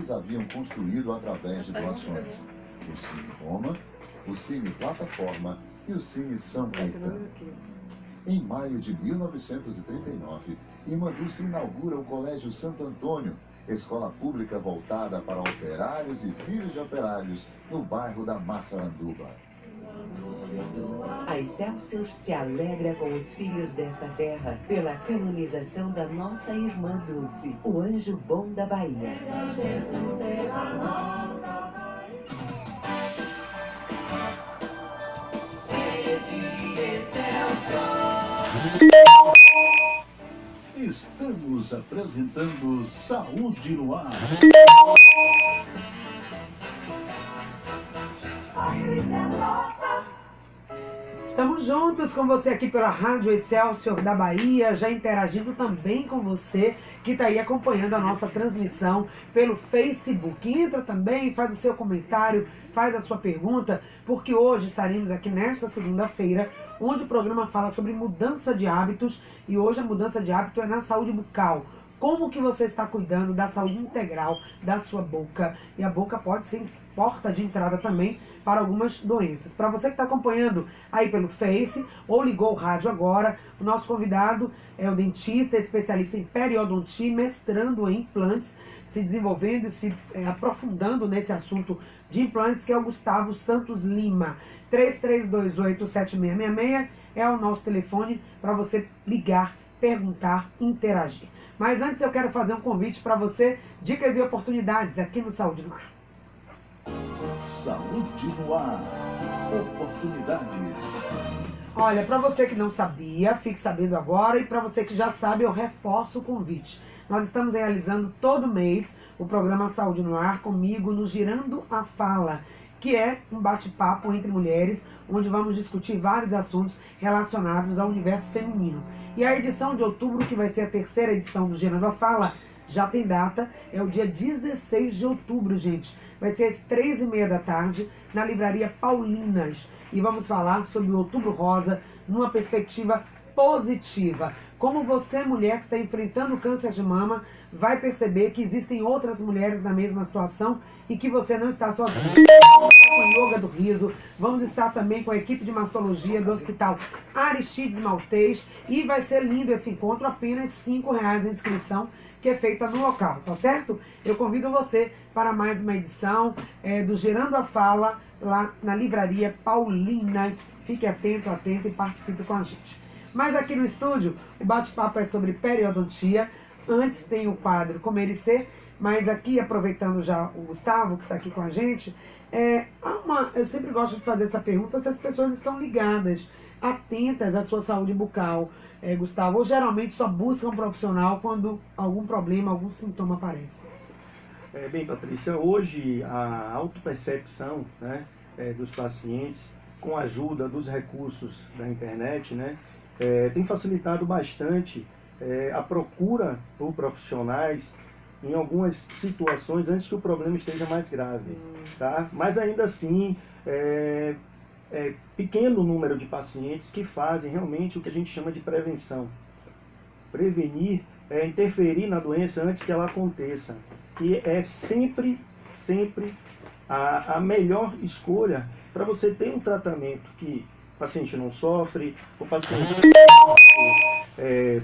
eles haviam construído através de doações. O Cine Roma, o Cine Plataforma e o Cine São Caetano. Em maio de 1939, Imanduce inaugura o Colégio Santo Antônio, escola pública voltada para operários e filhos de operários, no bairro da Massaranduba. A Excelsior se alegra com os filhos desta terra pela canonização da nossa irmã Dulce, o anjo bom da Bahia. Estamos apresentando Saúde no Ar. Estamos juntos com você aqui pela Rádio Excelsior da Bahia, já interagindo também com você que está aí acompanhando a nossa transmissão pelo Facebook. Entra também, faz o seu comentário, faz a sua pergunta, porque hoje estaremos aqui nesta segunda-feira, onde o programa fala sobre mudança de hábitos, e hoje a mudança de hábito é na saúde bucal. Como que você está cuidando da saúde integral da sua boca? E a boca pode ser porta de entrada também para algumas doenças. Para você que está acompanhando aí pelo Face ou ligou o rádio agora, o nosso convidado é o dentista, especialista em periodontia, mestrando em implantes, se desenvolvendo e se aprofundando nesse assunto de implantes, que é o Gustavo Santos Lima. 3328-7666 é o nosso telefone para você ligar, perguntar, interagir. Mas antes eu quero fazer um convite para você, dicas e oportunidades aqui no Saúde no Ar. Saúde no Ar. Oportunidades. Olha, para você que não sabia, fique sabendo agora, e para você que já sabe, eu reforço o convite. Nós estamos realizando todo mês o programa Saúde no Ar comigo no Girando a Fala, que é um bate-papo entre mulheres, onde vamos discutir vários assuntos relacionados ao universo feminino. E a edição de outubro, que vai ser a terceira edição do Girando a Fala, já tem data, é o dia 16 de outubro, gente. Vai ser às 3h30 da tarde, na Livraria Paulinas. E vamos falar sobre o Outubro Rosa, numa perspectiva positiva. Como você, mulher que está enfrentando o câncer de mama, vai perceber que existem outras mulheres na mesma situação e que você não está sozinha. Vamos estar com o Yoga do Riso, vamos estar também com a equipe de mastologia do Hospital Aristides Maltês, e vai ser lindo esse encontro, apenas R$5 a inscrição, que é feita no local, tá certo? Eu convido você para mais uma edição do Gerando a Fala, lá na Livraria Paulinas. Fique atento, atento e participe com a gente. Mas aqui no estúdio, o bate-papo é sobre periodontia. Antes tem o quadro Como Ele Ser, mas aqui, aproveitando já o Gustavo, que está aqui com a gente, eu sempre gosto de fazer essa pergunta, se as pessoas estão ligadas, atentas à sua saúde bucal, Gustavo, ou geralmente só buscam um profissional quando algum problema, algum sintoma aparece. Bem, Patrícia, hoje a autopercepção, né, dos pacientes, com a ajuda dos recursos da internet, né, tem facilitado bastante a procura por profissionais em algumas situações antes que o problema esteja mais grave, tá? Mas ainda assim, pequeno número de pacientes que fazem realmente o que a gente chama de prevenção. Prevenir é interferir na doença antes que ela aconteça, que é sempre a melhor escolha para você ter um tratamento que o paciente não sofre, o paciente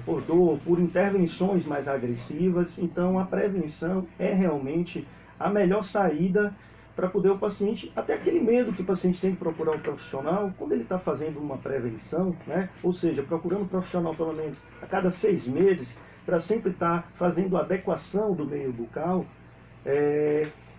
por dor, por intervenções mais agressivas. Então a prevenção é realmente a melhor saída para poder o paciente, até aquele medo que o paciente tem de procurar um profissional, quando ele está fazendo uma prevenção, né? Ou seja, procurando um profissional pelo menos a cada 6 meses, para sempre estar fazendo a adequação do meio bucal,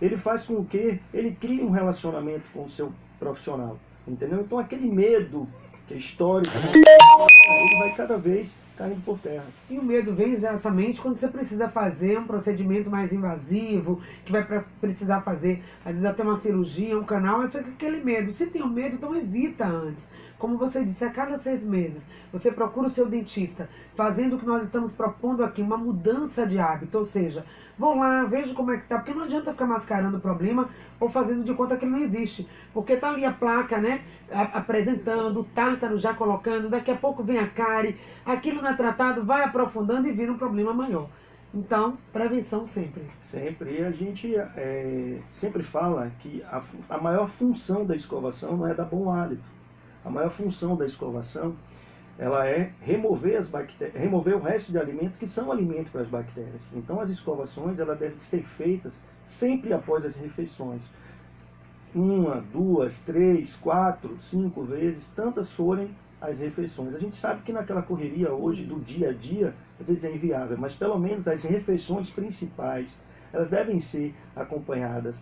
ele faz com que ele crie um relacionamento com o seu profissional, entendeu? Então aquele medo que é histórico, ele vai cada vez caindo por terra. E o medo vem exatamente quando você precisa fazer um procedimento mais invasivo, que vai precisar fazer, às vezes até uma cirurgia, um canal, e fica aquele medo. Se tem um medo, então evita antes. Como você disse, a cada 6 meses, você procura o seu dentista, fazendo o que nós estamos propondo aqui, uma mudança de hábito, ou seja, vão lá, veja como é que tá, porque não adianta ficar mascarando o problema ou fazendo de conta que ele não existe, porque tá ali a placa, né, apresentando, o tártaro já colocando, daqui a pouco vem a cárie, aquilo não é tratado, vai aprofundando e vira um problema maior. Então, prevenção sempre. Sempre. E a gente sempre fala que a maior função da escovação não é dar bom hálito. A maior função da escovação, ela é remover as bactérias, remover o resto de alimentos que são alimento para as bactérias. Então, as escovações, elas devem ser feitas sempre após as refeições. 1, 2, 3, 4, 5 vezes, tantas forem as refeições. A gente sabe que naquela correria hoje do dia a dia, às vezes é inviável, mas pelo menos as refeições principais, elas devem ser acompanhadas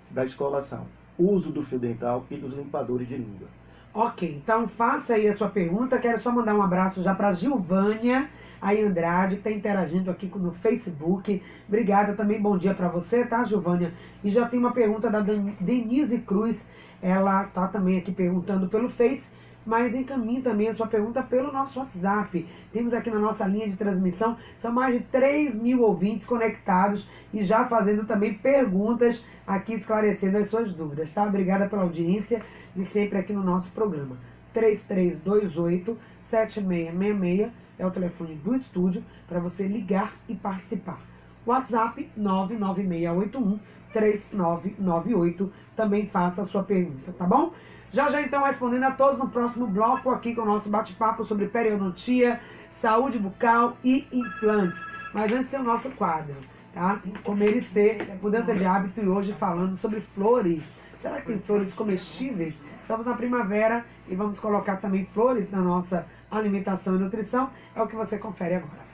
da escovação, uso do fio dental e dos limpadores de língua. Ok, então faça aí a sua pergunta. Quero só mandar um abraço já para a Gilvânia aí Andrade, que está interagindo aqui no Facebook. Obrigada também, bom dia para você, tá, Gilvânia? E já tem uma pergunta da Denise Cruz, ela está também aqui perguntando pelo Face, mas encaminhe também a sua pergunta pelo nosso WhatsApp. Temos aqui na nossa linha de transmissão, são mais de 3.000 ouvintes conectados e já fazendo também perguntas aqui, esclarecendo as suas dúvidas, tá? Obrigada pela audiência de sempre aqui no nosso programa. 3328-7666 é o telefone do estúdio para você ligar e participar. WhatsApp 99681-3998, também faça a sua pergunta, tá bom? Já então respondendo a todos no próximo bloco aqui com o nosso bate-papo sobre periodontia, saúde bucal e implantes. Mas antes tem o nosso quadro, tá? Comer e ser, mudança de hábito, e hoje falando sobre flores. Será que tem flores comestíveis? Estamos na primavera e vamos colocar também flores na nossa alimentação e nutrição. É o que você confere agora.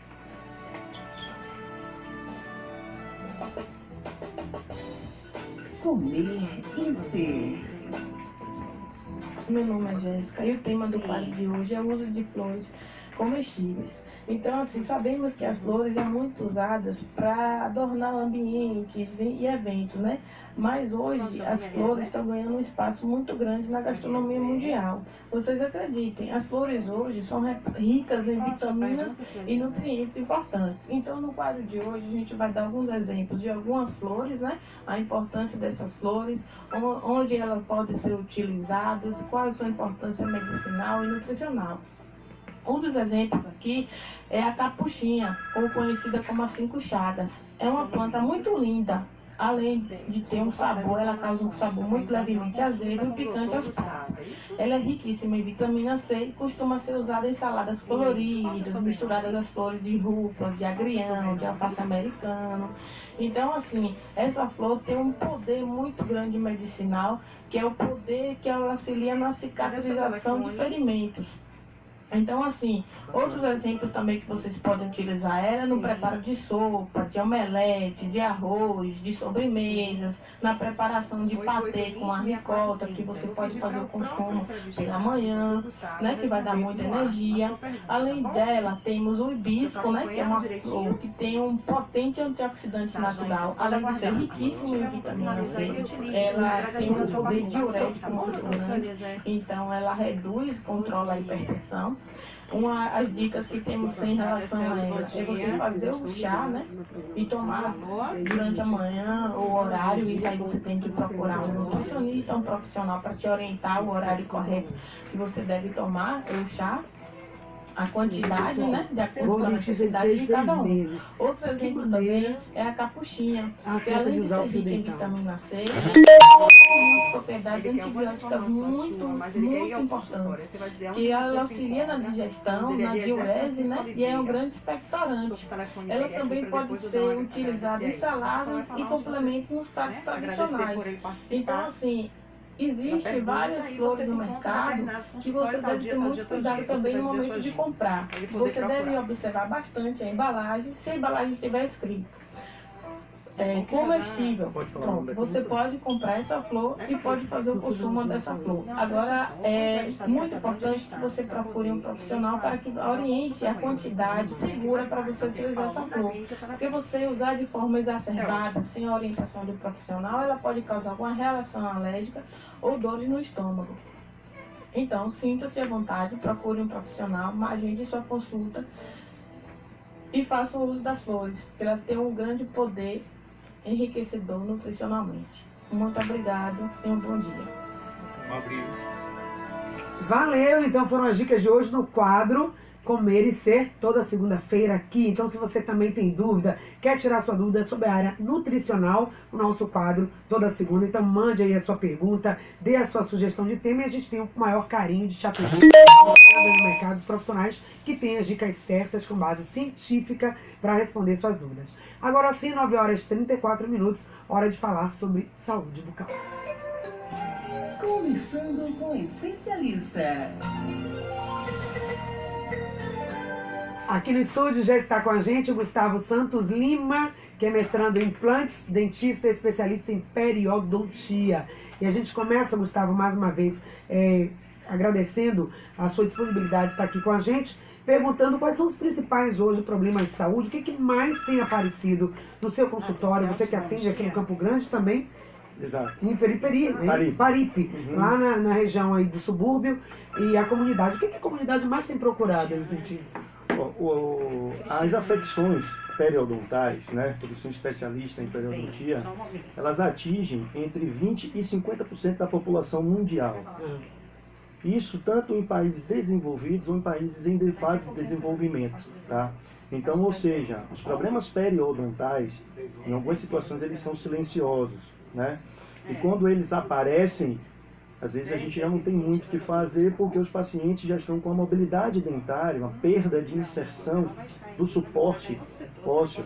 Comer e ser. Meu nome é Jéssica e o tema do quadro de hoje é o uso de flores comestíveis. Então, assim, sabemos que as flores são muito usadas para adornar ambientes e eventos, né? Mas hoje as flores estão ganhando um espaço muito grande na gastronomia mundial. Vocês acreditem, as flores hoje são ricas em vitaminas e nutrientes importantes. Então, no quadro de hoje, a gente vai dar alguns exemplos de algumas flores, né? A importância dessas flores, onde elas podem ser utilizadas, qual a sua importância medicinal e nutricional. Um dos exemplos aqui é a capuchinha, ou conhecida como as 5 chagas. É uma planta muito linda. Além de ter um sabor, ela causa um sabor muito levemente azedo e picante aos pratos. Ela é riquíssima em vitamina C e costuma ser usada em saladas coloridas, misturadas às flores de rúcula, de agrião, de alface americano. Então, assim, essa flor tem um poder muito grande medicinal, que é o poder que ela auxilia na cicatrização de ferimentos. Então, assim, outros exemplos também que vocês podem utilizar ela no preparo de sopa, de omelete, de arroz, de sobremesas, na preparação de patê com a ricota, que você pode fazer o consumo pela manhã, né, que vai dar muita energia. Além dela, temos o hibisco, né, que é uma flor que tem um potente antioxidante natural, além de ser riquíssimo em vitamina C. Ela tem um poder diurético muito grande, então ela reduz, controla a hipertensão. As dicas que temos em relação a ela é você fazer o chá, né? E tomar durante a manhã o horário. Isso aí você tem que procurar um nutricionista, um profissional para te orientar o horário correto que você deve tomar o chá. A quantidade, né? De acordo com a necessidade de cada um. Outro exemplo também é a capuchinha, que além de ser rica em vitamina C, tem propriedades antibióticas muito importantes, que ela auxilia na digestão, na diurese, né? E é um grande expectorante. Ela também pode ser utilizada em saladas e complementos nos pratos tradicionais. Então, assim, existem várias flores no mercado que você deve ter muito cuidado também no momento de comprar. Você deve observar bastante a embalagem, se a embalagem estiver escrito comestível. Pronto, você pode comprar essa flor e pode fazer o consumo dessa flor. Agora, é muito importante que você procure um profissional para que oriente a quantidade segura para você utilizar essa flor. Porque você usar de forma exacerbada, sem a orientação de um profissional, ela pode causar alguma reação alérgica ou dores no estômago. Então, sinta-se à vontade, procure um profissional, agende sua consulta e faça o uso das flores, porque elas têm um grande poder enriquecedor nutricionalmente. Muito obrigado e um bom dia. Valeu, então foram as dicas de hoje no quadro Comer e Ser, toda segunda-feira aqui. Então, se você também tem dúvida, quer tirar sua dúvida sobre a área nutricional, o nosso quadro toda segunda. Então, mande aí a sua pergunta, dê a sua sugestão de tema e a gente tem o maior carinho de te atender no mercado dos profissionais que têm as dicas certas com base científica para responder suas dúvidas. Agora sim, 9h34, hora de falar sobre saúde bucal. Conversando com especialista. Aqui no estúdio já está com a gente o Gustavo Santos Lima, que é mestrando em implantes, dentista especialista em periodontia. E a gente começa, Gustavo, mais uma vez, agradecendo a sua disponibilidade de estar aqui com a gente, perguntando quais são os principais hoje problemas de saúde, o que mais tem aparecido no seu consultório, você que atende aqui no Campo Grande também, Exato. em periferia, Paripe, lá na região aí do subúrbio, e a comunidade. O que a comunidade mais tem procurado os dentistas? As afecções periodontais, né, eu sou especialista em periodontia, elas atingem entre 20% e 50% da população mundial. Isso tanto em países desenvolvidos ou em países em fase de desenvolvimento, tá? Então, ou seja, os problemas periodontais, em algumas situações, eles são silenciosos, né? E quando eles aparecem, às vezes a gente já não tem muito o que fazer porque os pacientes já estão com a mobilidade dentária, uma perda de inserção do suporte ósseo,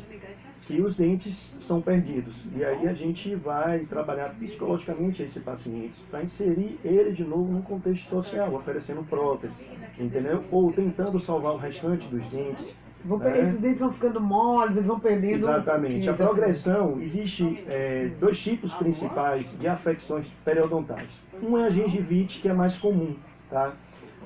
que os dentes são perdidos. E aí a gente vai trabalhar psicologicamente esse paciente para inserir ele de novo no contexto social, oferecendo prótese, entendeu? Ou tentando salvar o restante dos dentes. Esses dentes vão ficando moles, eles vão perdendo... Exatamente. A progressão, existe dois tipos principais de afecções periodontais. Um é a gengivite, que é mais comum, tá?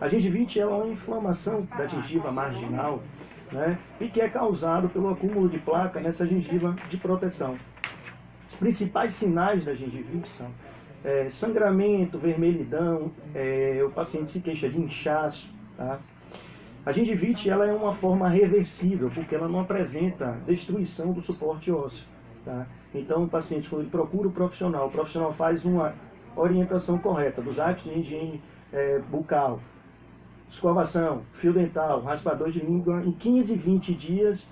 A gengivite é uma inflamação da gengiva marginal, né? E que é causado pelo acúmulo de placa nessa gengiva de proteção. Os principais sinais da gengivite são sangramento, vermelhidão, o paciente se queixa de inchaço, tá? A gengivite ela é uma forma reversível, porque ela não apresenta destruição do suporte ósseo, tá? Então o paciente, quando ele procura o profissional faz uma orientação correta dos hábitos de higiene bucal, escovação, fio dental, raspador de língua, em 15, 20 dias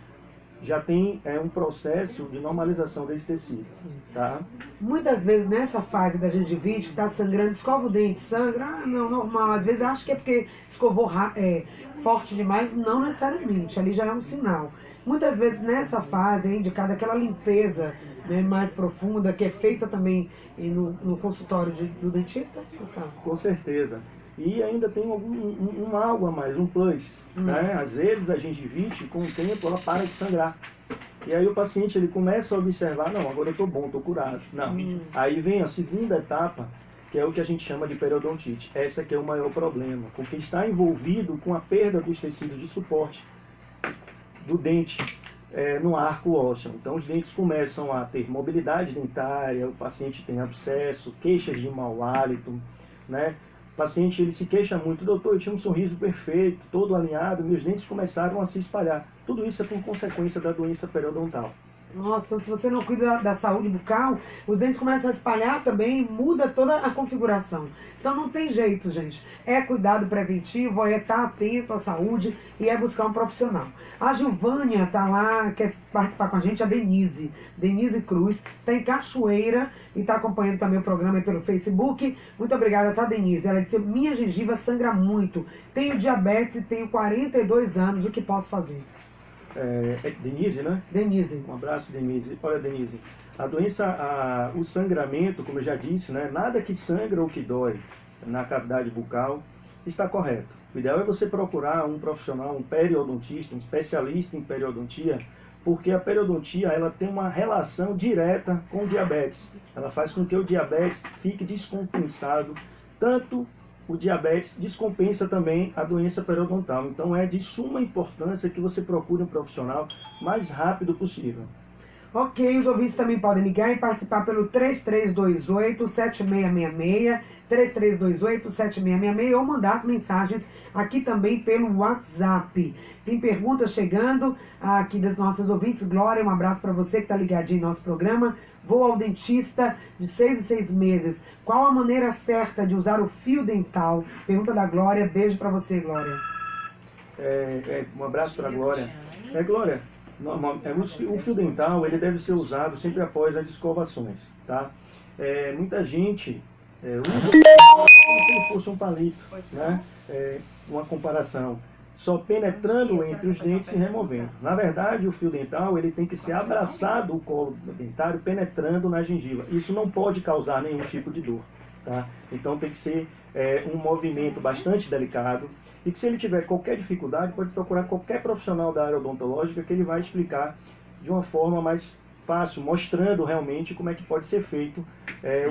já tem um processo de normalização desse tecido, tá? Muitas vezes nessa fase da gengivite, que está sangrando, escova o dente, sangra, não, normal. Às vezes acha que é porque escovou forte demais, não necessariamente, ali já é um sinal. Muitas vezes nessa fase é indicada aquela limpeza, né, mais profunda, que é feita também no consultório do dentista, Gustavo? Com certeza. E ainda tem algo a mais, um plus, né? Às vezes a gengivite, com o tempo, ela para de sangrar. E aí o paciente ele começa a observar, não, agora eu estou bom, estou curado. Não. Aí vem a segunda etapa, que é o que a gente chama de periodontite. Essa que é o maior problema, porque está envolvido com a perda dos tecidos de suporte do dente no arco ósseo. Então os dentes começam a ter mobilidade dentária, o paciente tem abscesso, queixas de mau hálito, né? O paciente ele se queixa muito, doutor, eu tinha um sorriso perfeito, todo alinhado, meus dentes começaram a se espalhar. Tudo isso é por consequência da doença periodontal. Nossa, então se você não cuida da saúde bucal, os dentes começam a espalhar também, muda toda a configuração. Então não tem jeito, gente. É cuidado preventivo, é estar atento à saúde e é buscar um profissional. A Gilvânia está lá, quer participar com a gente, a Denise Cruz, está em Cachoeira e está acompanhando também o programa pelo Facebook. Muito obrigada, tá, Denise? Ela disse, minha gengiva sangra muito, tenho diabetes e tenho 42 anos, o que posso fazer? Denise, né? Denise. Um abraço, Denise. Olha, Denise, a doença, o sangramento, como eu já disse, né? Nada que sangra ou que dói na cavidade bucal está correto. O ideal é você procurar um profissional, um periodontista, um especialista em periodontia, porque a periodontia ela tem uma relação direta com o diabetes. Ela faz com que o diabetes fique descompensado, tanto o diabetes descompensa também a doença periodontal. Então é de suma importância que você procure um profissional o mais rápido possível. Ok, os ouvintes também podem ligar e participar pelo 3328-7666, 3328-7666 ou mandar mensagens aqui também pelo WhatsApp. Tem perguntas chegando aqui das nossas ouvintes. Glória, um abraço para você que está ligadinho em nosso programa. Vou ao dentista de 6 em 6 meses. Qual a maneira certa de usar o fio dental? Pergunta da Glória. Beijo para você, Glória. Um abraço para a Glória. Glória, o fio dental ele deve ser usado sempre após as escovações, tá? Muita gente usa como se ele fosse um palito, né? Uma comparação, só penetrando entre os dentes e removendo. Na verdade, o fio dental ele tem que ser abraçado o colo dentário, penetrando na gengiva. Isso não pode causar nenhum tipo de dor, tá? Então tem que ser um movimento bastante delicado, e que se ele tiver qualquer dificuldade, pode procurar qualquer profissional da área odontológica que ele vai explicar de uma forma mais fácil, mostrando realmente como é que pode ser feito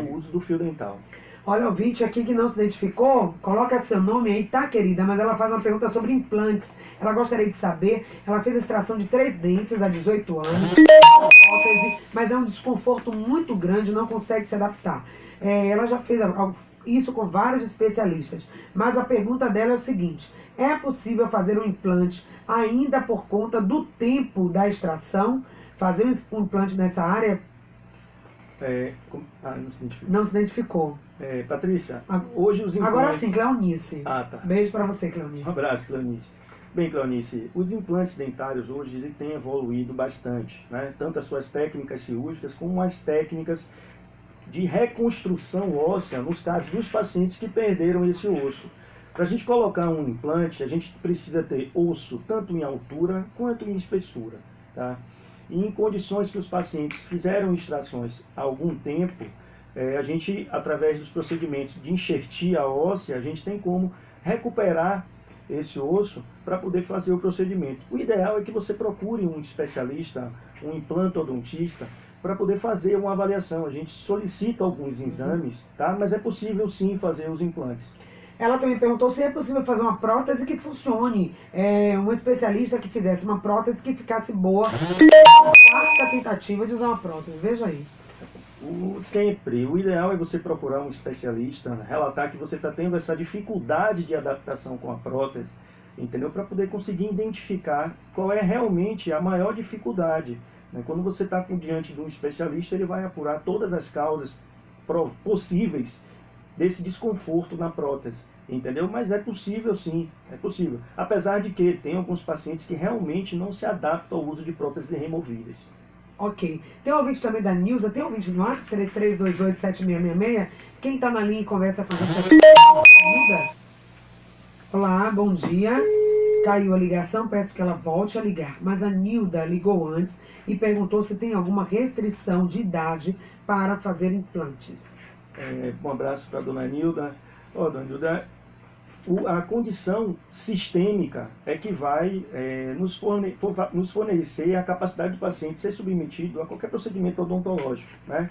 o uso do fio dental. Olha, ouvinte aqui que não se identificou, coloca seu nome aí, tá, querida? Mas ela faz uma pergunta sobre implantes. Ela gostaria de saber, ela fez a extração de 3 dentes há 18 anos, prótese, mas é um desconforto muito grande, não consegue se adaptar. Ela já fez isso com vários especialistas, mas a pergunta dela é o seguinte: é possível fazer um implante ainda por conta do tempo da extração? Fazer um implante nessa área? Não se identificou. Patrícia, hoje os implantes... Agora sim, Cleonice. Tá. Beijo para você, Cleonice. Um abraço, Cleonice. Bem, Cleonice, os implantes dentários hoje eles têm evoluído bastante, né? Tanto as suas técnicas cirúrgicas como as técnicas de reconstrução óssea nos casos dos pacientes que perderam esse osso. Para a gente colocar um implante, a gente precisa ter osso tanto em altura quanto em espessura, tá? E em condições que os pacientes fizeram extrações há algum tempo, a gente, através dos procedimentos de enxertia óssea, a gente tem como recuperar esse osso para poder fazer o procedimento. O ideal é que você procure um especialista, um implantodontista, para poder fazer uma avaliação. A gente solicita alguns exames, tá? Mas é possível sim fazer os implantes. Ela também perguntou se é possível fazer uma prótese que funcione. Um especialista que fizesse uma prótese que ficasse boa. Quarta tentativa de usar uma prótese. Veja aí. O ideal é você procurar um especialista, relatar que você está tendo essa dificuldade de adaptação com a prótese, entendeu? Para poder conseguir identificar qual é realmente a maior dificuldade. Quando você está diante de um especialista, ele vai apurar todas as causas possíveis desse desconforto na prótese, entendeu? Mas é possível sim, é possível. Apesar de que tem alguns pacientes que realmente não se adaptam ao uso de próteses removíveis. Ok. Tem um ouvinte também da Nilza, tem um ouvinte no ar, 33287666. Quem está na linha e conversa com a gente aqui? Olá, bom dia. Caiu a ligação, peço que ela volte a ligar. Mas a Nilda ligou antes e perguntou se tem alguma restrição de idade para fazer implantes. Um abraço para a dona Nilda. Dona Nilda, a condição sistêmica é que vai nos fornecer a capacidade do paciente ser submetido a qualquer procedimento odontológico, né?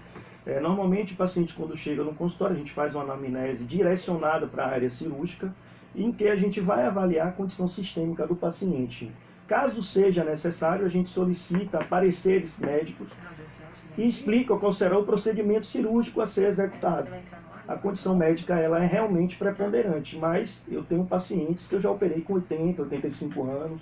Normalmente o paciente, quando chega no consultório, a gente faz uma anamnese direcionada para a área cirúrgica, em que a gente vai avaliar a condição sistêmica do paciente. Caso seja necessário, a gente solicita pareceres médicos e explica qual será o procedimento cirúrgico a ser executado. A condição médica ela é realmente preponderante, mas eu tenho pacientes que eu já operei com 80, 85 anos,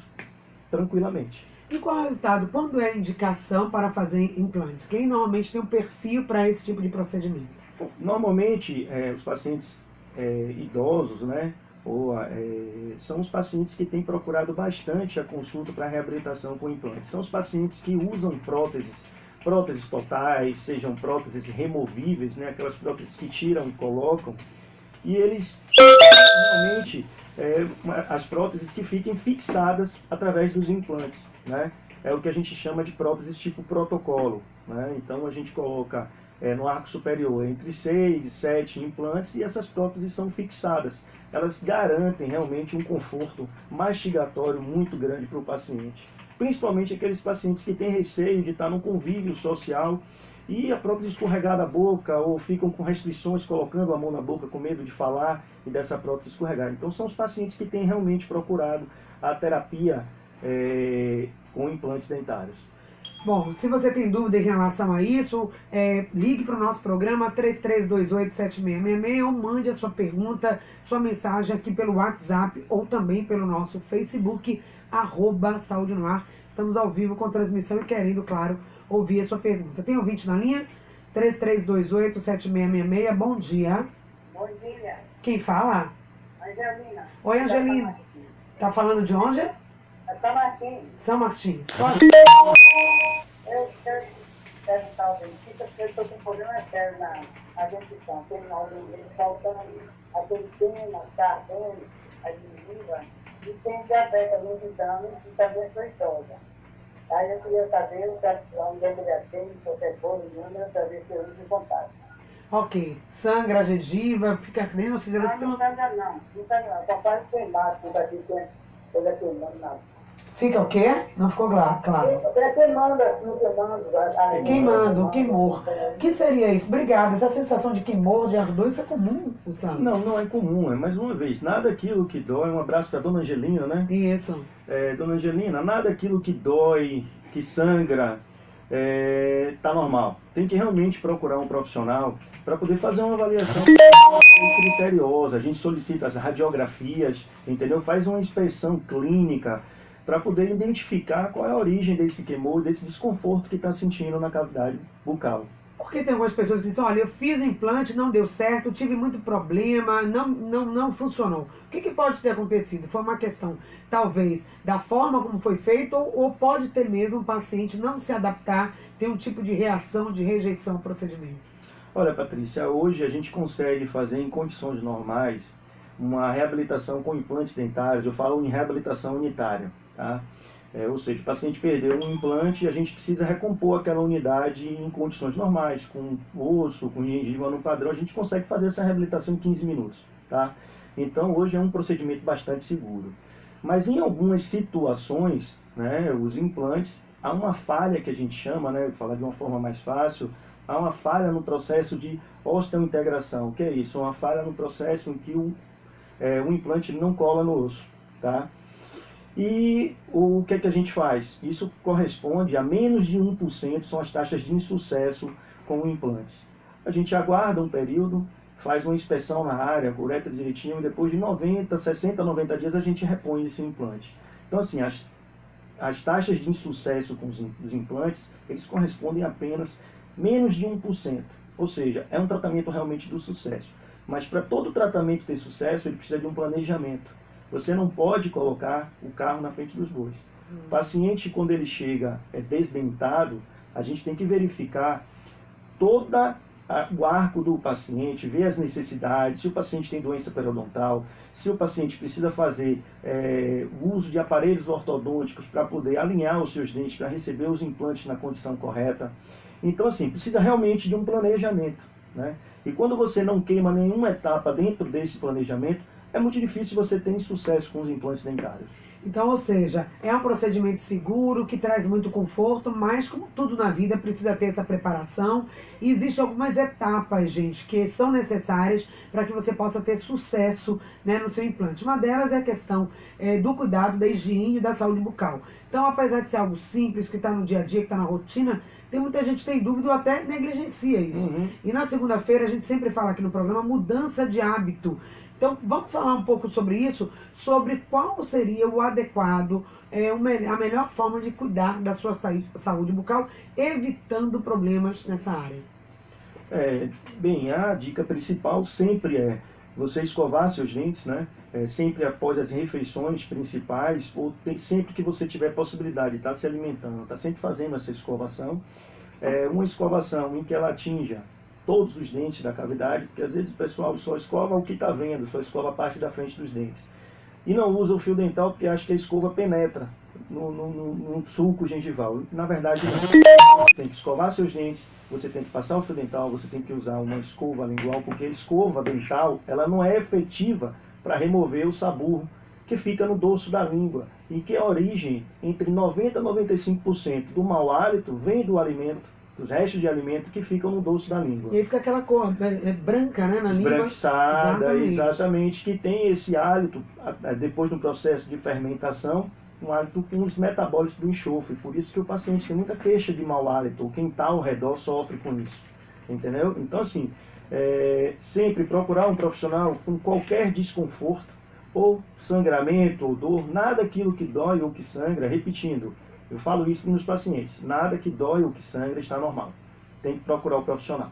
tranquilamente. E qual é o resultado? Quando é indicação para fazer implantes? Quem normalmente tem um perfil para esse tipo de procedimento? Normalmente, os pacientes idosos, né? São os pacientes que têm procurado bastante a consulta para reabilitação com implantes. São os pacientes que usam próteses totais, sejam próteses removíveis, né, aquelas próteses que tiram e colocam, e eles realmente as próteses que fiquem fixadas através dos implantes, né? É o que a gente chama de próteses tipo protocolo, né? Então a gente coloca no arco superior entre 6 e 7 implantes e essas próteses são fixadas. Elas garantem realmente um conforto mastigatório muito grande para o paciente. Principalmente aqueles pacientes que têm receio de estar num convívio social e a prótese escorregar da boca ou ficam com restrições colocando a mão na boca com medo de falar e dessa prótese escorregar. Então são os pacientes que têm realmente procurado a terapia com implantes dentários. Bom, se você tem dúvida em relação a isso, ligue para o nosso programa 33287666 ou mande a sua pergunta, sua mensagem aqui pelo WhatsApp ou também pelo nosso Facebook, @Saúde no Ar. Estamos ao vivo com transmissão e querendo, claro, ouvir a sua pergunta. Tem ouvinte na linha? 33287666. Bom dia. Bom dia. Quem fala? Angelina. Oi, Angelina. Tá falando de onde? É São Martins. São Martins. Pode? Eu quero perguntar ao dentista porque eu estou com problema sério na dentição. Tem ele faltando aquele tema, carbono, a gengiva, e tem diabetes há muitos anos e também sou idosa. Aí eu queria saber onde eu deveria ter, qualquer coisa, o número, para ver se eu uso em contato. Ok. Sangra, gengiva, fica ardendo, ou seja, Não sangra não, só faz queimado, fica aqui queimando nada. Fica o quê? Não ficou claro. Queimando. Queimando, queimor. O que seria isso? Obrigada. Essa sensação de queimor, de ardor, isso é comum, Gustavo? Não, não é comum. Mais uma vez, nada aquilo que dói. Um abraço para Dona Angelina, né? Isso. Dona Angelina, nada aquilo que dói, que sangra, tá normal. Tem que realmente procurar um profissional para poder fazer uma avaliação criteriosa. A gente solicita as radiografias, entendeu? Faz uma inspeção clínica para poder identificar qual é a origem desse queimor, desse desconforto que está sentindo na cavidade bucal. Porque tem algumas pessoas que dizem, olha, eu fiz o implante, não deu certo, tive muito problema, não funcionou. O que pode ter acontecido? Foi uma questão, talvez, da forma como foi feito, ou pode ter mesmo o paciente não se adaptar, ter um tipo de reação, de rejeição ao procedimento? Olha, Patrícia, hoje a gente consegue fazer em condições normais uma reabilitação com implantes dentários. Eu falo em reabilitação unitária, tá? Ou seja, o paciente perdeu um implante e a gente precisa recompor aquela unidade em condições normais, com osso, com gengiva no padrão. A gente consegue fazer essa reabilitação em 15 minutos, tá? Então, hoje é um procedimento bastante seguro. Mas em algumas situações, né, os implantes, há uma falha que a gente chama, né, vou falar de uma forma mais fácil, há uma falha no processo de osteointegração. O que é isso? Uma falha no processo em que o implante não cola no osso, tá? E o que é que a gente faz? Isso corresponde a menos de 1%, são as taxas de insucesso com o implante. A gente aguarda um período, faz uma inspeção na área, coleta direitinho, e depois de 60, 90 dias a gente repõe esse implante. Então, assim, as taxas de insucesso com os implantes, eles correspondem a apenas menos de 1%. Ou seja, é um tratamento realmente do sucesso. Mas para todo tratamento ter sucesso, ele precisa de um planejamento. Você não pode colocar o carro na frente dos bois. O paciente, quando ele chega desdentado, a gente tem que verificar todo o arco do paciente, ver as necessidades, se o paciente tem doença periodontal, se o paciente precisa fazer o uso de aparelhos ortodônticos para poder alinhar os seus dentes, para receber os implantes na condição correta. Então, assim, precisa realmente de um planejamento, né? E quando você não queima nenhuma etapa dentro desse planejamento, é muito difícil você ter sucesso com os implantes dentários. Então, ou seja, é um procedimento seguro, que traz muito conforto, mas como tudo na vida, precisa ter essa preparação. E existem algumas etapas, gente, que são necessárias para que você possa ter sucesso, né, no seu implante. Uma delas é a questão do cuidado, da higiene e da saúde bucal. Então, apesar de ser algo simples, que está no dia a dia, que está na rotina, tem muita gente que tem dúvida ou até negligencia isso. E na segunda-feira a gente sempre fala aqui no programa mudança de hábito. Então, vamos falar um pouco sobre isso, sobre qual seria o adequado, a melhor forma de cuidar da sua saúde bucal, evitando problemas nessa área. Bem, a dica principal sempre é você escovar seus dentes, né? Sempre após as refeições principais, ou sempre que você tiver possibilidade de estar se alimentando, estar sempre fazendo essa escovação. Uma escovação em que ela atinja todos os dentes da cavidade, porque às vezes o pessoal só escova o que está vendo, só escova a parte da frente dos dentes. E não usa o fio dental porque acha que a escova penetra no sulco gengival. Na verdade, não. Você tem que escovar seus dentes, você tem que passar o fio dental, você tem que usar uma escova lingual, porque a escova dental ela não é efetiva para remover o saburro que fica no dorso da língua, e que a origem, entre 90% a 95% do mau hálito vem do alimento, dos restos de alimento que ficam no dorso da língua. E aí fica aquela cor branca, né, na língua. Esbranquiçada, exatamente, que tem esse hálito, depois do processo de fermentação, um hálito com os metabólitos do enxofre. Por isso que o paciente tem muita queixa de mau hálito, ou quem está ao redor sofre com isso. Entendeu? Então, assim, sempre procurar um profissional com qualquer desconforto, ou sangramento, ou dor, nada aquilo que dói ou que sangra, repetindo. Eu falo isso para os pacientes, nada que dói ou que sangra está normal. Tem que procurar o profissional.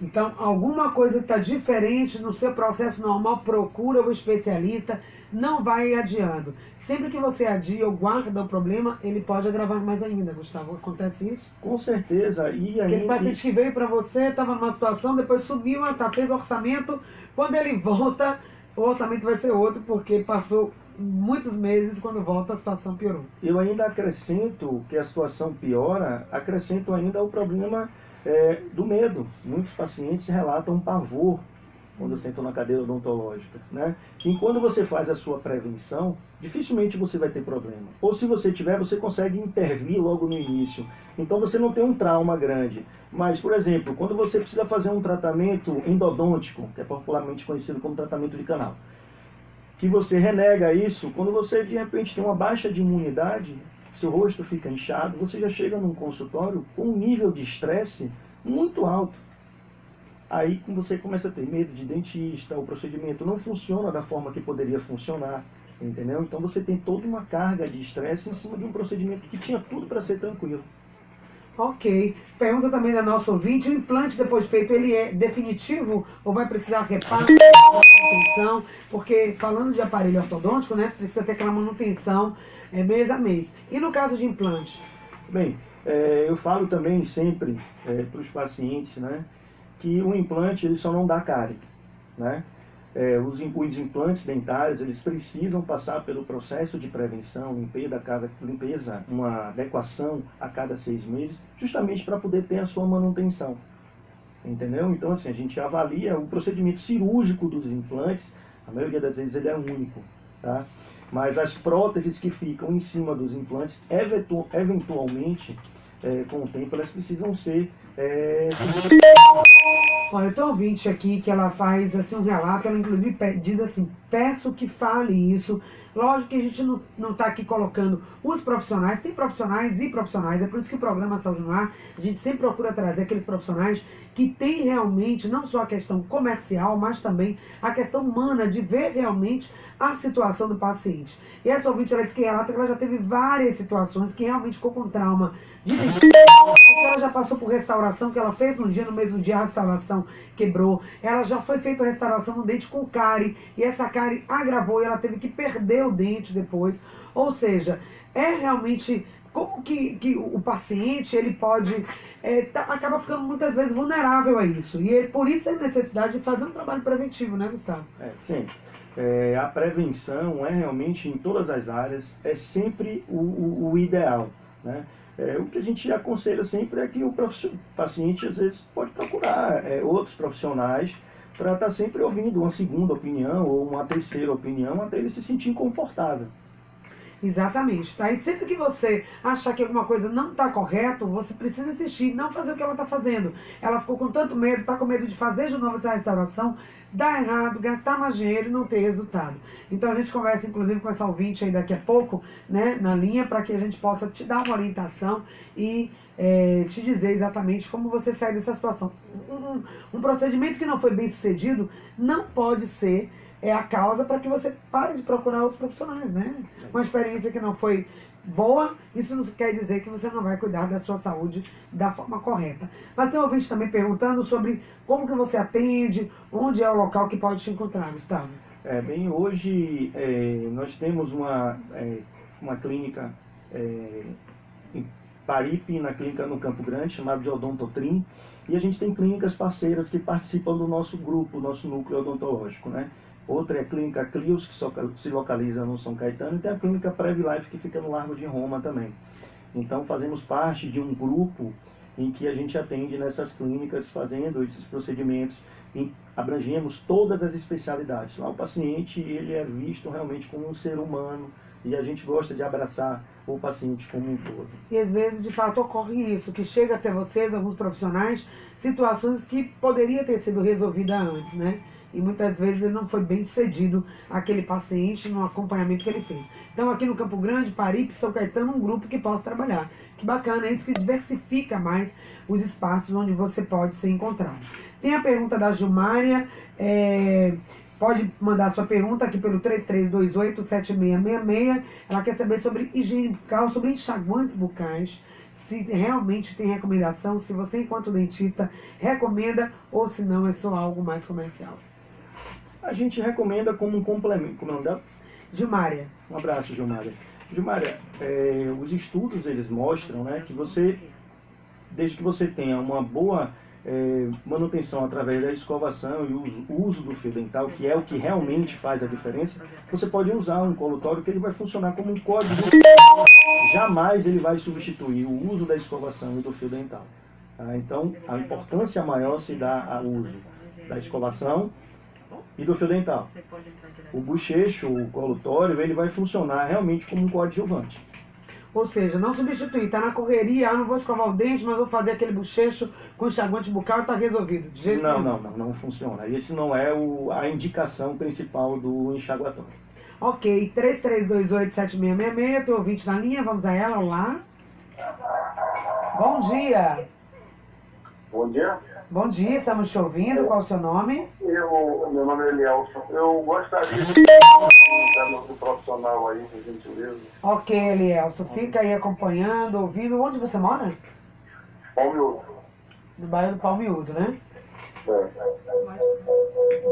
Então, alguma coisa que está diferente no seu processo normal, procura o especialista, não vai adiando. Sempre que você adia ou guarda o problema, ele pode agravar mais ainda, Gustavo. Acontece isso? Com certeza. E Aquele aí, paciente que veio para você, estava numa situação, depois subiu, fez orçamento, quando ele volta, o orçamento vai ser outro, porque passou muitos meses, quando volta a situação piorou. eu ainda acrescento que a situação piora, acrescento ainda o problema do medo. Muitos pacientes relatam pavor quando sentam na cadeira odontológica, né? E quando você faz a sua prevenção, dificilmente você vai ter problema. Ou se você tiver, você consegue intervir logo no início. Então você não tem um trauma grande. Mas, por exemplo, quando você precisa fazer um tratamento endodôntico, que é popularmente conhecido como tratamento de canal, que você renega isso, quando você de repente tem uma baixa de imunidade, seu rosto fica inchado, você já chega num consultório com um nível de estresse muito alto. Aí você começa a ter medo de dentista, o procedimento não funciona da forma que poderia funcionar, entendeu? Então você tem toda uma carga de estresse em cima de um procedimento que tinha tudo para ser tranquilo. Ok. Pergunta também da nossa ouvinte, o implante depois feito, ele é definitivo ou vai precisar reparo, manutenção? Porque falando de aparelho ortodôntico, né, precisa ter aquela manutenção mês a mês. E no caso de implante? Bem, eu falo também sempre para os pacientes, né, que o implante ele só não dá cárie, né? Os implantes dentários, eles precisam passar pelo processo de prevenção, limpeza, uma adequação a cada 6 meses, justamente para poder ter a sua manutenção. Entendeu? Então, assim, a gente avalia o procedimento cirúrgico dos implantes, a maioria das vezes ele é único, tá? Mas as próteses que ficam em cima dos implantes, eventualmente, com o tempo, elas precisam ser... Olha, eu tenho um ouvinte aqui que ela faz assim, um relato, ela inclusive diz assim, peço que fale isso. Lógico que a gente não está aqui colocando os profissionais, tem profissionais e profissionais, é por isso que o programa Saúde no Ar, a gente sempre procura trazer aqueles profissionais que têm realmente não só a questão comercial, mas também a questão humana, de ver realmente a situação do paciente. E essa ouvinte, ela diz que relata que ela já teve várias situações que realmente ficou com trauma de dentista, que ela já passou por restauração, que ela fez no mesmo dia a restauração quebrou, ela já foi feita a restauração no dente com cárie, e essa cárie agravou e ela teve que perder o dente depois. Ou seja, é realmente como que o paciente ele pode acaba ficando muitas vezes vulnerável a isso, e por isso a necessidade de fazer um trabalho preventivo, né, Gustavo? Sim. A prevenção realmente em todas as áreas, é sempre o ideal, né? O que a gente aconselha sempre é que o paciente às vezes pode procurar outros profissionais para estar sempre ouvindo uma segunda opinião ou uma terceira opinião até ele se sentir confortável. Exatamente, tá? E sempre que você achar que alguma coisa não está correto, você precisa assistir, não fazer o que ela está fazendo. Ela ficou com tanto medo, está com medo de fazer de novo essa restauração, dar errado, gastar mais dinheiro e não ter resultado. Então a gente conversa inclusive com essa ouvinte aí daqui a pouco, né, na linha, para que a gente possa te dar uma orientação e te dizer exatamente como você sai dessa situação. Um procedimento que não foi bem sucedido não pode ser a causa para que você pare de procurar outros profissionais, né? Uma experiência que não foi boa, isso não quer dizer que você não vai cuidar da sua saúde da forma correta. Mas tem um ouvinte também perguntando sobre como que você atende, onde é o local que pode te encontrar, Gustavo. Bem, hoje nós temos uma clínica em Paripe, na clínica no Campo Grande, chamada de Odontotrim, e a gente tem clínicas parceiras que participam do nosso grupo, nosso núcleo odontológico, né? Outra é a clínica Clios, que se localiza no São Caetano, e tem a clínica Previlife, que fica no Largo de Roma também. Então fazemos parte de um grupo em que a gente atende nessas clínicas, fazendo esses procedimentos, abrangemos todas as especialidades. Lá o paciente ele é visto realmente como um ser humano, e a gente gosta de abraçar o paciente como um todo. E às vezes, de fato, ocorre isso, que chega até vocês, alguns profissionais, situações que poderia ter sido resolvida antes, né? E muitas vezes ele não foi bem sucedido, aquele paciente, no acompanhamento que ele fez. Então aqui no Campo Grande, Paripe, São Caetano, um grupo que possa trabalhar. Que bacana, é isso que diversifica mais os espaços onde você pode ser encontrado. Tem a pergunta da Gilmária, Pode mandar sua pergunta aqui pelo 3328-7666. Ela quer saber sobre higiene bucal, sobre enxaguantes bucais, se realmente tem recomendação, se você, enquanto dentista, recomenda ou se não é só algo mais comercial. A gente recomenda como um complemento. Como é o nome dela? Gilmária. Um abraço, Gilmária. Gilmária, os estudos eles mostram, né, que você, desde que você tenha uma boa manutenção através da escovação e o uso do fio dental, que é o que realmente faz a diferença, você pode usar um colutório que ele vai funcionar como um código. Jamais ele vai substituir o uso da escovação e do fio dental. Tá? Então, a importância maior se dá ao uso da escovação e do fio dental. O bochecho, o colutório, ele vai funcionar realmente como um coadjuvante. Ou seja, não substituir, tá na correria, não vou escovar o dente, mas vou fazer aquele bochecho com enxaguante bucal e tá resolvido. De jeito nenhum. Não funciona. Esse não é a indicação principal do enxaguatório. Ok, 3328-7666, tem ouvinte na linha, vamos a ela, olá. Bom dia. Bom dia. Bom dia, estamos te ouvindo, qual o seu nome? Meu nome é Elielson. Eu gostaria de do profissional aí, por gentileza. Ok, Elielson, fica aí acompanhando, ouvindo. Onde você mora? Palmiúdo. No bairro do Palmiúdo, né? É.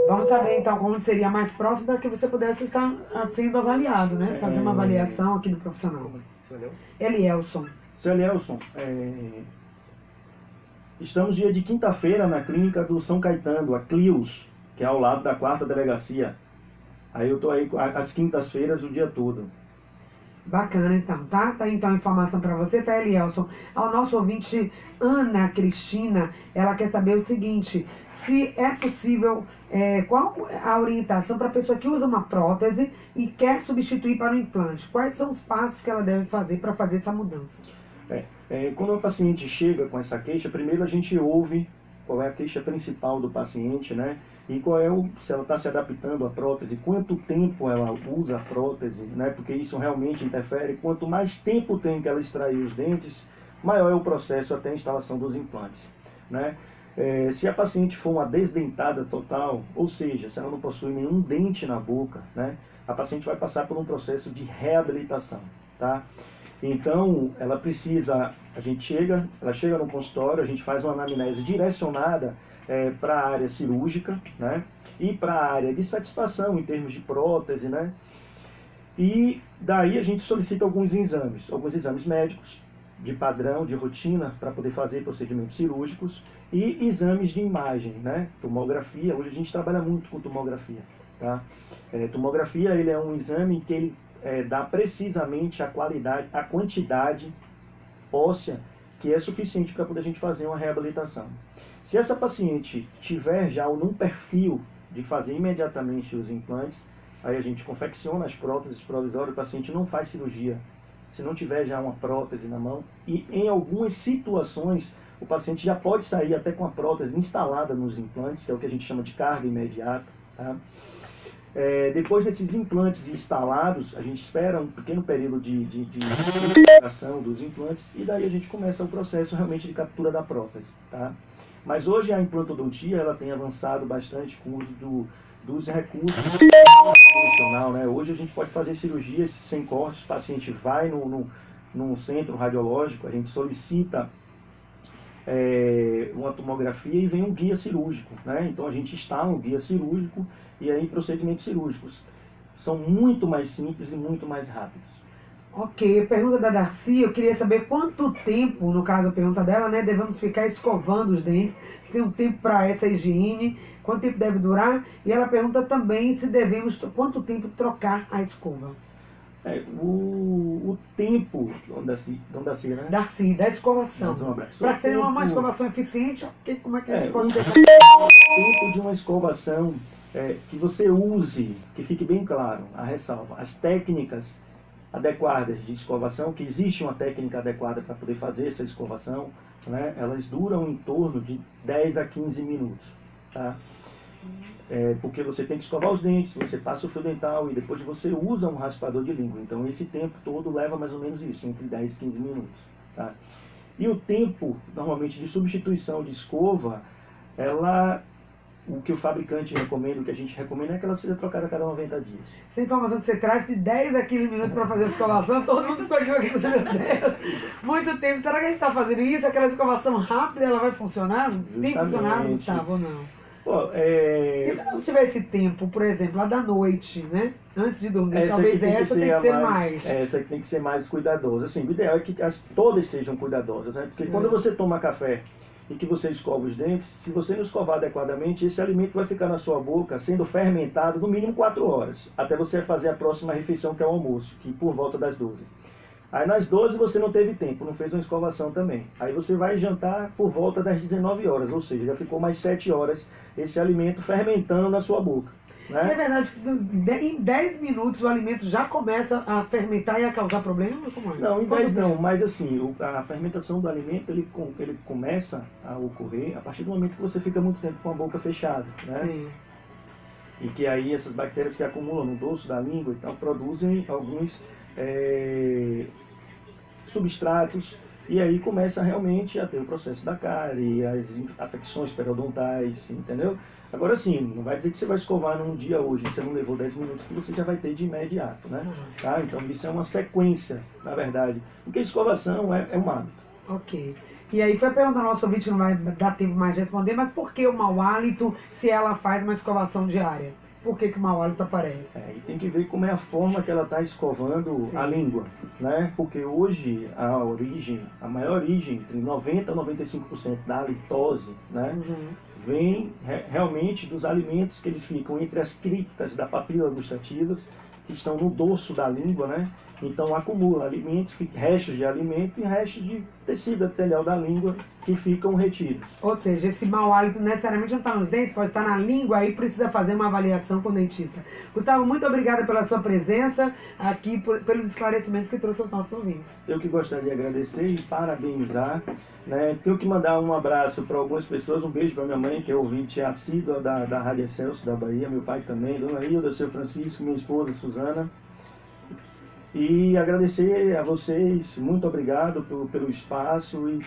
Vamos saber então como seria mais próximo para que você pudesse estar sendo avaliado, né? Fazer uma avaliação aqui do profissional. Elielson. Seu Elielson, estamos dia de quinta-feira na clínica do São Caetano, a Clios, que é ao lado da 4ª delegacia. Aí eu tô aí às quintas-feiras o dia todo. Bacana, então, tá? Tá então a informação para você, tá, Elielson? Ao nosso ouvinte, Ana Cristina, ela quer saber o seguinte, se é possível, qual a orientação para a pessoa que usa uma prótese e quer substituir para o implante? Quais são os passos que ela deve fazer para fazer essa mudança? Quando o paciente chega com essa queixa, primeiro a gente ouve qual é a queixa principal do paciente, né? E qual é se ela está se adaptando à prótese, quanto tempo ela usa a prótese, né? Porque isso realmente interfere. Quanto mais tempo tem que ela extrair os dentes, maior é o processo até a instalação dos implantes, né? Se a paciente for uma desdentada total, ou seja, se ela não possui nenhum dente na boca, né? A paciente vai passar por um processo de reabilitação, tá? Então, ela chega no consultório, a gente faz uma anamnese direcionada para a área cirúrgica, né? E para a área de satisfação em termos de prótese, né? E daí a gente solicita alguns exames médicos de padrão, de rotina, para poder fazer procedimentos cirúrgicos e exames de imagem, né? Tomografia, hoje a gente trabalha muito com tomografia, tá? Tomografia, ele é um exame que ele dá precisamente a quantidade óssea que é suficiente para poder a gente fazer uma reabilitação. Se essa paciente tiver já num perfil de fazer imediatamente os implantes, aí a gente confecciona as próteses provisórias, o paciente não faz cirurgia. Se não tiver já uma prótese na mão, e em algumas situações o paciente já pode sair até com a prótese instalada nos implantes, que é o que a gente chama de carga imediata, tá? Depois desses implantes instalados, a gente espera um pequeno período de integração dos implantes e daí a gente começa o processo realmente de captura da prótese, tá? Mas hoje a implantodontia ela tem avançado bastante com o uso dos recursos convencional, né? Hoje a gente pode fazer cirurgias sem cortes, o paciente vai num centro radiológico, a gente solicita uma tomografia e vem um guia cirúrgico, né? Então a gente instala um guia cirúrgico e aí procedimentos cirúrgicos são muito mais simples e muito mais rápidos. Ok, pergunta da Darcy, eu queria saber quanto tempo, no caso a pergunta dela, né, devemos ficar escovando os dentes, se tem um tempo para essa higiene, quanto tempo deve durar, e ela pergunta também se devemos, quanto tempo trocar a escova. O tempo, Darcy, né? Darcy, da escovação. Para ser uma escovação eficiente, como é que a gente pode ter? O tempo de uma escovação que você use, que fique bem claro, a ressalva, as técnicas adequadas de escovação, que existe uma técnica adequada para poder fazer essa escovação, né? Elas duram em torno de 10 a 15 minutos, tá? Porque você tem que escovar os dentes, você passa o fio dental e depois você usa um raspador de língua. Então esse tempo todo leva mais ou menos isso, entre 10 e 15 minutos, tá? E o tempo, normalmente, de substituição de escova, ela o que o fabricante recomenda, o que a gente recomenda é que ela seja trocada a cada 90 dias. Essa informação que você traz de 10 a 15 minutos para fazer a escovação, todo mundo ficou aqui, meu Deus, muito tempo. Será que a gente está fazendo isso? Aquela escovação rápida, ela vai funcionar? Tem funcionado, Gustavo, ou não? Pô, E se não tiver esse tempo, por exemplo, lá da noite, né? Antes de dormir, talvez essa tem que ser mais. Essa aqui tem que ser mais cuidadosa. Assim, o ideal é que todas sejam cuidadosas, né? Porque quando você toma café e que você escova os dentes, se você não escovar adequadamente, esse alimento vai ficar na sua boca sendo fermentado no mínimo 4 horas, até você fazer a próxima refeição, que é o almoço, que por volta das 12. Aí nas 12 você não teve tempo, não fez uma escovação também. Aí você vai jantar por volta das 19 horas, ou seja, já ficou mais 7 horas esse alimento fermentando na sua boca. Né? É verdade que em 10 minutos o alimento já começa a fermentar e a causar problema? Como é? Não, em 10 não, mas assim, a fermentação do alimento ele começa a ocorrer a partir do momento que você fica muito tempo com a boca fechada. Né? Sim. E que aí essas bactérias que acumulam no dorso da língua então, produzem alguns substratos, e aí começa realmente a ter o processo da cárie, as afecções periodontais, entendeu? Agora sim, não vai dizer que você vai escovar num dia hoje, você não levou 10 minutos, que você já vai ter de imediato, né? Tá? Então isso é uma sequência, na verdade. Porque escovação é um hábito. Ok. E aí foi a pergunta do nosso ouvinte, não vai dar tempo mais de responder, mas por que o mau hálito se ela faz uma escovação diária? Por que o mau hálito aparece? E tem que ver como é a forma que ela está escovando a língua, né? Porque hoje a maior origem, entre 90% a 95% da halitose, né? Vem realmente dos alimentos que eles ficam entre as criptas da papila gustativas, que estão no dorso da língua, né? Então acumula alimentos, restos de alimento e restos de tecido epitelial da língua que ficam retidos. Ou seja, esse mau hálito necessariamente não está nos dentes, pode estar na língua, aí precisa fazer uma avaliação com o dentista. Gustavo, muito obrigada pela sua presença aqui, pelos esclarecimentos que trouxe aos nossos ouvintes. Eu que gostaria de agradecer e parabenizar, né? Tenho que mandar um abraço para algumas pessoas, um beijo para minha mãe, que é ouvinte assídua da Rádio Excelsior da Bahia, meu pai também, Dona Hilda, seu Francisco, minha esposa Suzana. E agradecer a vocês, muito obrigado pelo espaço e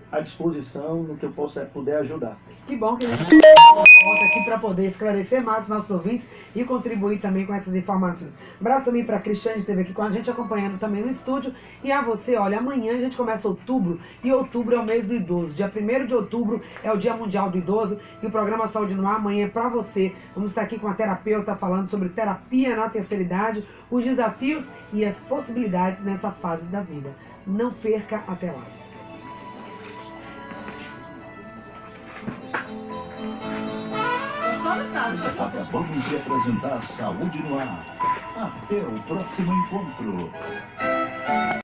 à disposição no que eu puder ajudar. Que bom que a gente volta aqui para poder esclarecer mais os nossos ouvintes e contribuir também com essas informações. Um abraço também para a Cristiane, que esteve aqui com a gente, acompanhando também no estúdio. E a você, olha, amanhã a gente começa outubro, e outubro é o mês do idoso. Dia 1º de outubro é o Dia Mundial do Idoso, e o programa Saúde no Ar amanhã é para você. Vamos estar aqui com a terapeuta falando sobre terapia na terceira idade, os desafios e as possibilidades nessa fase da vida. Não perca até lá. Acabamos de apresentar Saúde no Ar. Até o próximo encontro.